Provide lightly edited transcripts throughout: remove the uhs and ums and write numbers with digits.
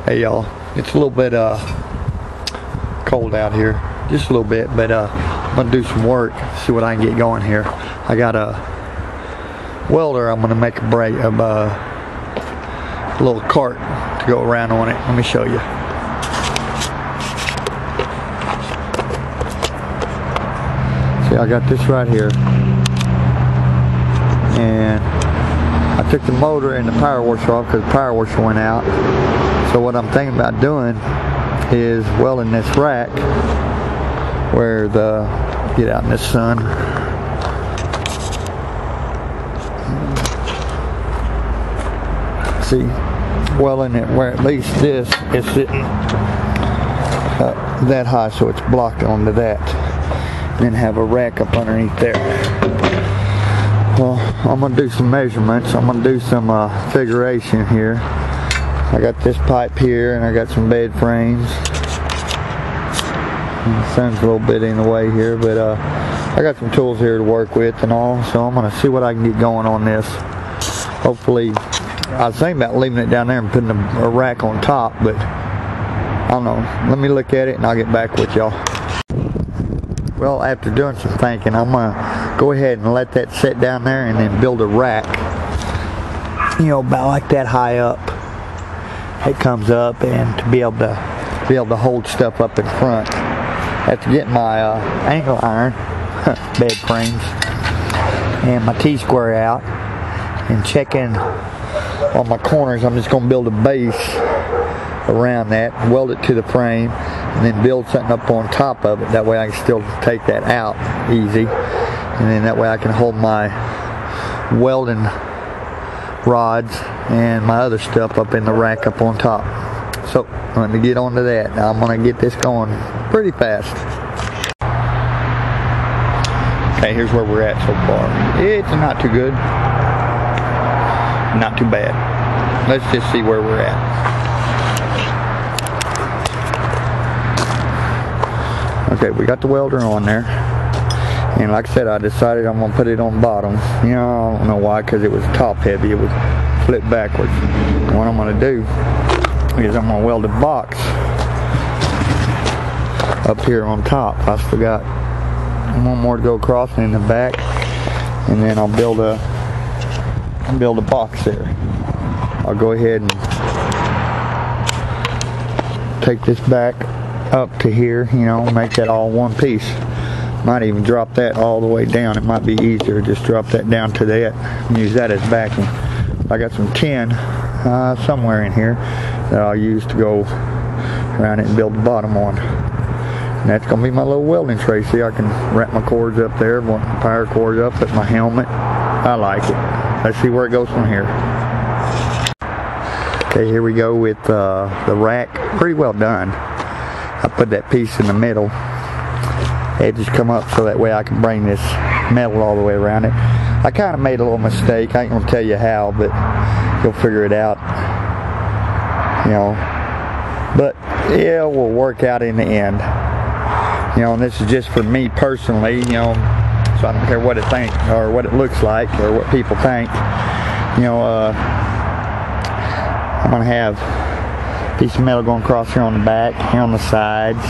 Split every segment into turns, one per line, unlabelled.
Hey y'all, it's a little bit cold out here, just a little bit, but I'm gonna do some work, see what I can get going here. I got a welder. I'm gonna make a little cart to go around on it. Let me show you. See, I got this right here, and I took the motor and the power washer off because the power washer went out. So what I'm thinking about doing is welding this rack where get out in the sun. See, welding it where at least this is sitting that high, so it's blocked onto that. Then have a rack up underneath there. Well, I'm gonna do some measurements. I'm gonna do some figuration here. I got this pipe here, and I got some bed frames. The sun's a little bit in the way here, but I got some tools here to work with and all, so I'm gonna see what I can get going on this. Hopefully, I was thinking about leaving it down there and putting a rack on top, but I don't know. Let me look at it and I'll get back with y'all. Well, after doing some thinking, I'm gonna go ahead and let that sit down there and then build a rack, you know, about like that high up. It comes up, and to be able to hold stuff up in front. After getting my angle iron bed frames and my T-square out and checking on my corners, I'm just gonna build a base around that, weld it to the frame, and then build something up on top of it. That way I can still take that out easy, and then that way I can hold my welding rods and my other stuff up in the rack up on top. So I'm going to get onto that. Now I'm going to get this going pretty fast. Okay, here's where we're at so far. It's not too good, not too bad. Let's just see where we're at. Okay, we got the welder on there, and like I said, I decided I'm going to put it on bottom. You know, I don't know why, because it was top heavy. It would flip backwards. What I'm going to do is I'm going to weld a box up here on top. I still got one more to go across and in the back, and then I'll build a box there. I'll go ahead and take this back up to here, you know, make that all one piece. Might even drop that all the way down. It might be easier, just drop that down to that and use that as backing. I got some tin somewhere in here that I'll use to go around it and build the bottom on. And that's going to be my little welding tray. See, I can wrap my cords up there, want my power cords up, put my helmet. I like it. Let's see where it goes from here. Okay, here we go with the rack. Pretty well done. I put that piece in the middle. Edges come up so that way I can bring this metal all the way around it. I kind of made a little mistake. I ain't gonna tell you how, but you'll figure it out. You know, but yeah, it will work out in the end. You know, and this is just for me personally. You know, so I don't care what it thinks or what it looks like or what people think. You know, I'm gonna have a piece of metal going across here on the back, here on the sides,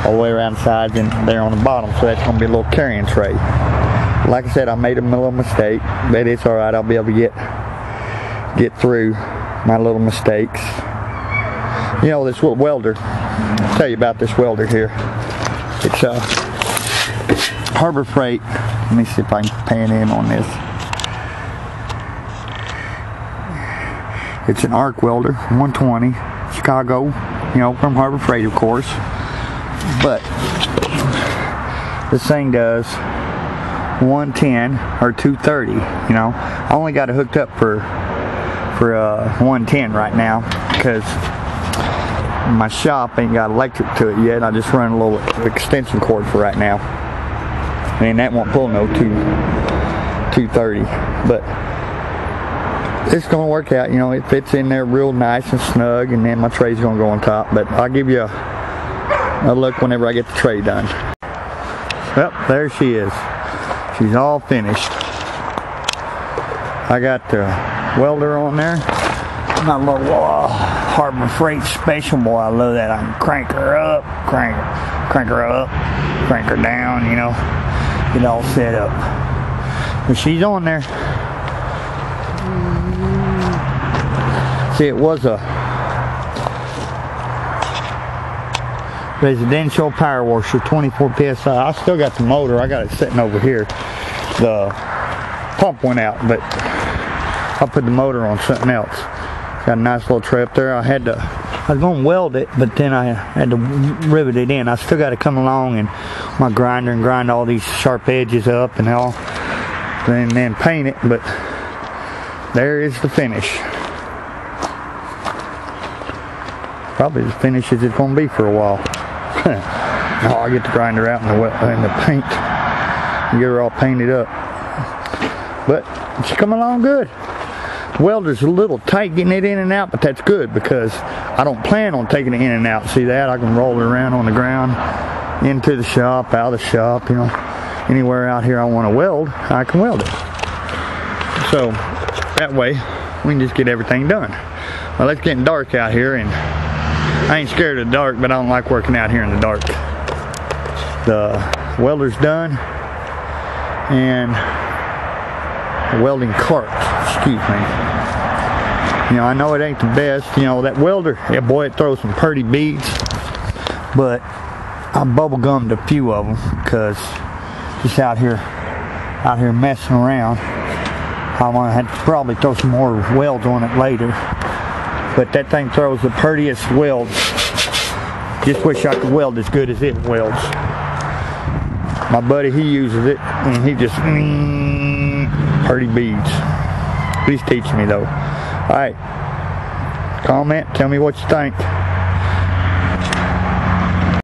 all the way around the sides, and there on the bottom. So that's going to be a little carrying tray. Like I said, I made a little mistake, but it's alright. I'll be able to get through my little mistakes. You know, this little welder, I'll tell you about this welder here. It's Harbor Freight. Let me see if I can pan in on this. It's an arc welder, 120, Chicago, you know, from Harbor Freight, of course. But this thing does 110 or 230. You know, I only got it hooked up for 110 right now because my shop ain't got electric to it yet. I just run a little extension cord for right now, and that won't pull no 230. But it's gonna work out. You know, it fits in there real nice and snug, and then my tray's gonna go on top. But I'll give you a look whenever I get the tray done. Well, there she is. She's all finished. I got the welder on there. My little Harbor Freight Special, boy, I love that. I can crank her up, crank her up, crank her down, you know, get all set up. But she's on there. See, it was a residential power washer, 24 psi. I still got the motor. I got it sitting over here. The pump went out, but I put the motor on something else. Got a nice little tray up there. I was going to weld it, but then I had to rivet it in. I still got to come along and my grinder and grind all these sharp edges up and all, and then paint it. But there is the finish. Probably as finish as it's going to be for a while. Now I'll get the grinder out and the paint and get her all painted up. But she's coming along good. Welder's a little tight getting it in and out, but that's good because I don't plan on taking it in and out. See that? I can roll it around on the ground, into the shop, out of the shop, you know. Anywhere out here I want to weld, I can weld it. So that way we can just get everything done. Well, it's getting dark out here, and I ain't scared of the dark, but I don't like working out here in the dark. The welder's done, and the welding cart, excuse me. You know, I know it ain't the best, you know, that welder, yeah boy, it throws some pretty beads, but I bubble gummed a few of them because just out here messing around. I'm gonna have to probably throw some more welds on it later, but that thing throws the prettiest welds. Just wish I could weld as good as it welds. My buddy, he uses it, and he just pretty beads. Please teach me though. Alright, comment, tell me what you think.